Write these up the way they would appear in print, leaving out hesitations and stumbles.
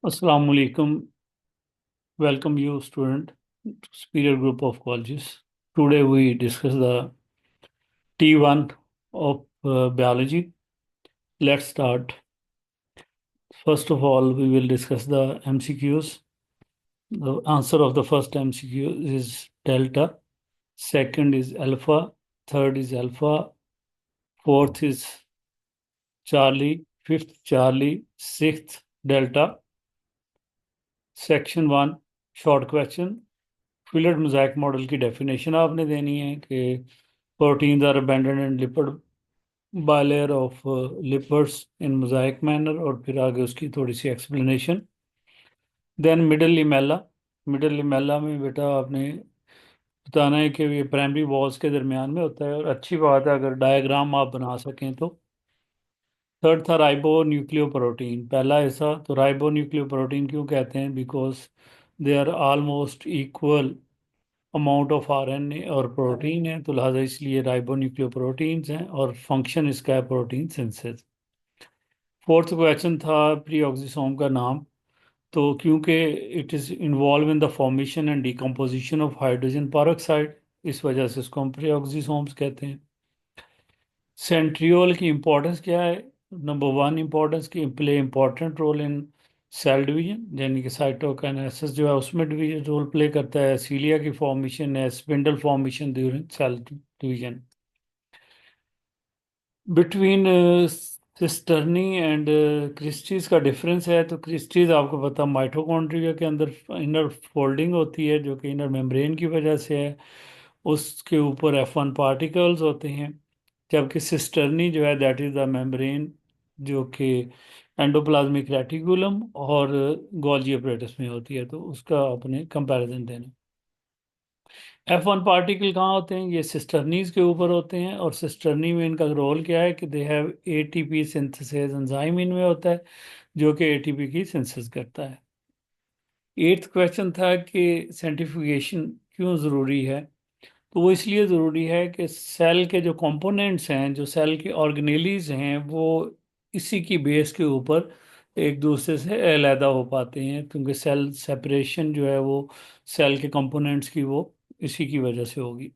Assalamu alaikum. Welcome you student to superior group of colleges. Today we discuss the T1 of biology. Let's start. First of all, we will discuss the MCQs. The answer of the first MCQ is delta. Second is alpha. Third is alpha. Fourth is Charlie. Fifth Charlie. Sixth delta. Section 1 short question. Fluid mosaic model की definition आपने देनी है कि proteins are अबेंडेड and lipid bilayer of lipids in mosaic manner, और फिर आगे उसकी थोड़ी सी एक्सप्लेनेशन। देन मिडल लिमेला में बेटा आपने बताना है कि ये प्राइमरी वॉल्स के दरमियान में होता है, और अच्छी बात है अगर डायग्राम आप बना सकें तो। थर्ड था राइबो न्यूक्लियो प्रोटीन, पहला ऐसा तो राइबो न्यूक्लियो प्रोटीन क्यों कहते हैं? Because they are almost equal amount of RNA और प्रोटीन है, तो लिहाजा इसलिए राइबोन्यूक्लियोप्रोटीन्स हैं, और फंक्शन इसका है प्रोटीन सिंथेसिस। फोर्थ क्वेश्चन था प्री ऑक्सीसोम का नाम, तो क्योंकि it is involve in the formation and decomposition of hydrogen peroxide, इस वजह से इसको हम प्री ऑक्सीसोम्स कहते हैं। सेंट्रियोल की इम्पोर्टेंस क्या है? नंबर वन इम्पोर्टेंस की play important role in cell division, यानी कि साइटोकाइनेसिस जो है उसमें डिवीजन रोल प्ले करता है। सीलिया की फॉर्मेशन है, spindle formation during cell division. Between cisternae and cristae का डिफरेंस है, तो क्रिस्टीज आपको पता माइटोकॉन्ड्रिया के अंदर इनर फोल्डिंग होती है जो कि इनर मेम्ब्रेन की वजह से है, उसके ऊपर F1 पार्टिकल्स होते हैं। जबकि सिस्टर्नी जो है दैट इज द मेम्ब्रेन जो कि एंडोप्लाज्मिक रेटिकुलम और गोल्जी apparatus में होती है, तो उसका अपने कंपैरिजन देना। F1 पार्टिकल कहाँ होते हैं? ये सिस्टर्नीज के ऊपर होते हैं, और सिस्टर्नी में इनका रोल क्या है कि they have ATP synthesis enzyme इनमें होता है जो कि एटीपी की सिंथेसिस करता है। एट्थ क्वेश्चन था कि सेंट्रीफ्यूगेशन क्यों ज़रूरी है? तो वो इसलिए ज़रूरी है कि सेल के जो कंपोनेंट्स हैं, जो सेल के ऑर्गेनेलीज हैं, वो इसी की बेस के ऊपर एक दूसरे से अलहदा हो पाते हैं, क्योंकि सेल सेपरेशन जो है वो सेल के कंपोनेंट्स की वो इसी की वजह से होगी।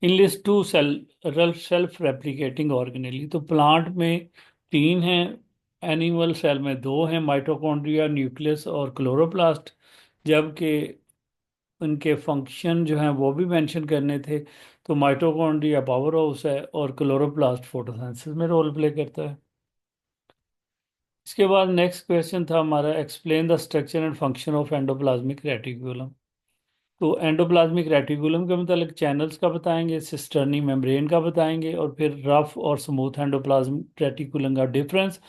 Enlist two self replicating organelle, तो प्लांट में तीन हैं, एनिमल सेल में दो हैं, माइटोकॉन्ड्रिया, न्यूक्लियस और क्लोरोप्लास्ट। जबकि उनके फंक्शन जो हैं वो भी मेंशन करने थे, तो माइटोकॉन्ड्रिया पावर हाउस है और क्लोरोप्लास्ट फोटोसिंथेसिस में रोल प्ले करता है। इसके बाद नेक्स्ट क्वेश्चन था हमारा, explain the structure and function of endoplasmic reticulum. तो एंडोप्लाज्मिक रेटिकुलम के मतलब चैनल्स का बताएंगे, सिस्टर्नी मेम्ब्रेन का बताएंगे, और फिर रफ और स्मूथ एंडोप्लाज्मिक रेटिकुलम का डिफरेंस,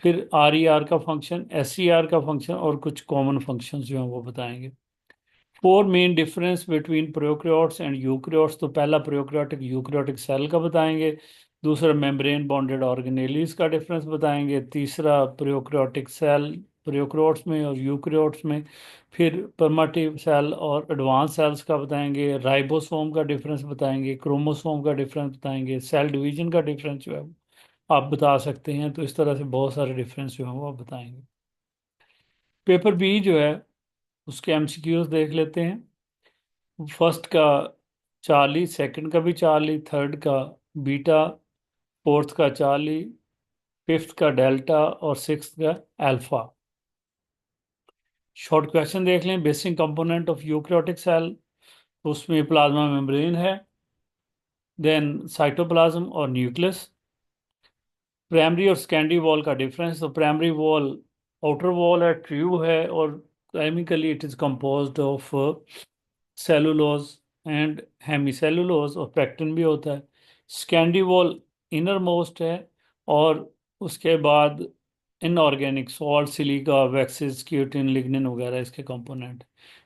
फिर आर ई आर का फंक्शन, एस सी आर का फंक्शन, और कुछ कॉमन फंक्शंस जो हैं वो बताएंगे। Four main difference between prokaryotes and eukaryotes, तो पहला प्रोकैरियोटिक यूकैरियोटिक सेल का बताएंगे। दूसरा मेम्ब्रेन बॉन्डेड ऑर्गेनेलीज का डिफरेंस बताएंगे। तीसरा प्रोकैरियोटिक सेल प्रोकैरियोट्स में और यूकैरियोट्स में। फिर प्रिमिटिव सेल और एडवांस सेल्स का बताएंगे। राइबोसोम का डिफरेंस बताएंगे। क्रोमोसोम का डिफरेंस बताएंगे। सेल डिवीजन का डिफरेंस जो है आप बता सकते हैं। तो इस तरह से बहुत सारे डिफरेंस जो है वो आप बताएंगे। पेपर बी जो है उसके एमसीक्यूज देख लेते हैं। फर्स्ट का चार्ली, सेकंड का भी चार्ली, थर्ड का बीटा, फोर्थ का चार्ली, फिफ्थ का डेल्टा और सिक्स्थ का अल्फा। शॉर्ट क्वेश्चन देख लें। Basic component of eukaryotic cell, उसमें प्लाज्मा मेम्ब्रेन है, देन साइटोप्लाज्म और न्यूक्लियस। प्राइमरी और सेकेंडरी वॉल का डिफरेंस, तो प्राइमरी वॉल आउटर वॉल है, ट्यूब है, और chemically it is composed of cellulose and hemicellulose, और पैक्टिन भी होता है। सेकेंडरी वॉल इनर मोस्ट है, और उसके बाद inorganic salt, silica, waxes, cutin, lignin वगैरह इसके कंपोनेंट।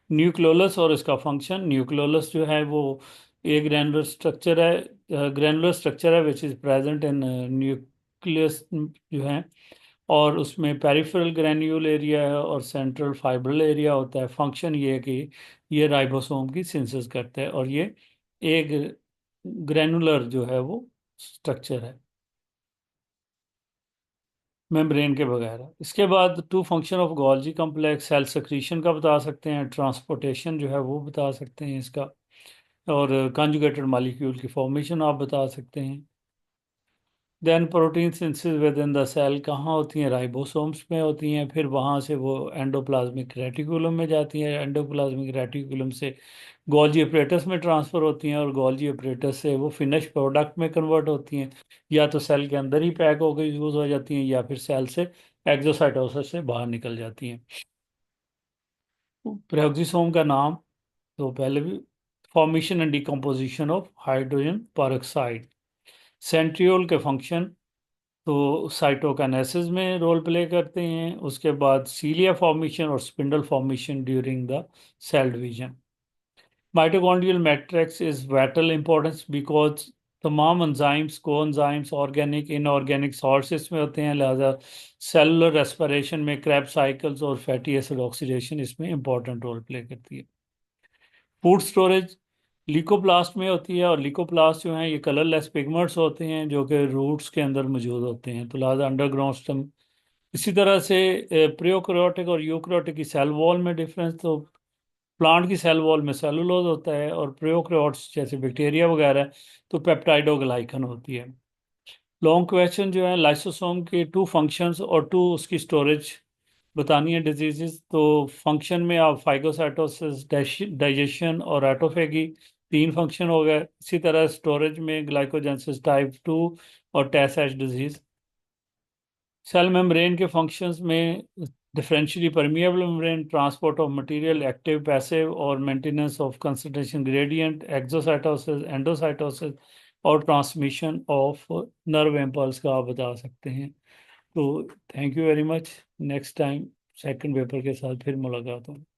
न्यूक्लियोलस और इसका फंक्शन, न्यूक्लियोलस जो है वो एक ग्रैनुलर स्ट्रक्चर है, which is present in nucleus जो है, और उसमें पेरिफेरल ग्रैन्यूल एरिया है और सेंट्रल फाइब्रल एरिया होता है। फंक्शन ये है कि ये राइबोसोम की सिंथेसिस करता है, और ये एक ग्रैनुलर जो है वो स्ट्रक्चर है। मेम्ब्रेन के बगैर। इसके बाद two function of Golgi complex, cell secretion का बता सकते हैं, ट्रांसपोर्टेशन जो है वो बता सकते हैं इसका, और कंजुगेटेड मॉलिक्यूल की फॉर्मेशन आप बता सकते हैं। Then protein synthesis within the cell कहाँ होती हैं, राइबोसोम्स में होती हैं, फिर वहाँ से वो एंडोप्लाज्मिक रेटिकुलम में जाती हैं, एंडोप्लाज्मिक रेटिकुलम से गोल्जी अपरेटस में ट्रांसफ़र होती हैं, और गोल्जी अपरेटस से वो फिनिश प्रोडक्ट में कन्वर्ट होती हैं, या तो सेल के अंदर ही पैक होकर यूज़ हो जाती हैं, या फिर सेल से एक्सोसाइटोसिस से बाहर निकल जाती हैं। पेरोक्सिसोम का नाम तो पहले भी, formation and decomposition of hydrogen peroxide. Centriole के फंक्शन तो साइटोकाइनेसिस में रोल प्ले करते हैं। उसके बाद सीलिया फॉर्मेशन और spindle formation during the cell division. Mitochondrial matrix is vital importance because तमाम एंजाइम्स को एंजाइम्स ऑर्गेनिक इनऑर्गेनिक सोर्सेस में होते हैं, लिहाजा सेलुलर रेस्पिरेशन में क्रैब साइकिल्स और फैटी एसिड ऑक्सीडेशन इसमें इंपॉर्टेंट रोल प्ले करती है। फूड स्टोरेज लिकोप्लास्ट में होती है, और लिकोप्लास्ट जो है ये कलरलेस पिगमेंट्स होते हैं जो कि रूट्स के अंदर मौजूद होते हैं, तो लिहाजा अंडरग्राउंड स्टम। इसी तरह से प्रोकैरियोटिक और यूकैरियोटिक की सेल वॉल में डिफरेंस, तो प्लांट की सेल वॉल में सेलुलोज होता है, और प्रोकैरियोट्स जैसे बैक्टीरिया वगैरह तो पेप्टाइडोग्लाइकन होती है। लॉन्ग क्वेश्चन जो है, लाइसोसोम के टू फंक्शंस और टू उसकी स्टोरेज बतानी है डिजीजेस, तो फंक्शन में आप फाइगोसाइटोसिस, डाइजेशन और ऑटोफेगी, तीन फंक्शन हो गए। इसी तरह स्टोरेज में ग्लाइकोजेंसिस टाइप 2 और Tay Sachs disease. Cell membrane के फंक्शंस में differentially permeable membrane, transport of material, active passive और maintenance of concentration gradient, exocytosis, endocytosis और ट्रांसमिशन ऑफ नर्व इम्पल्स का आप बता सकते हैं। तो thank you very much. Next time second paper के साथ फिर मुलाकात हो।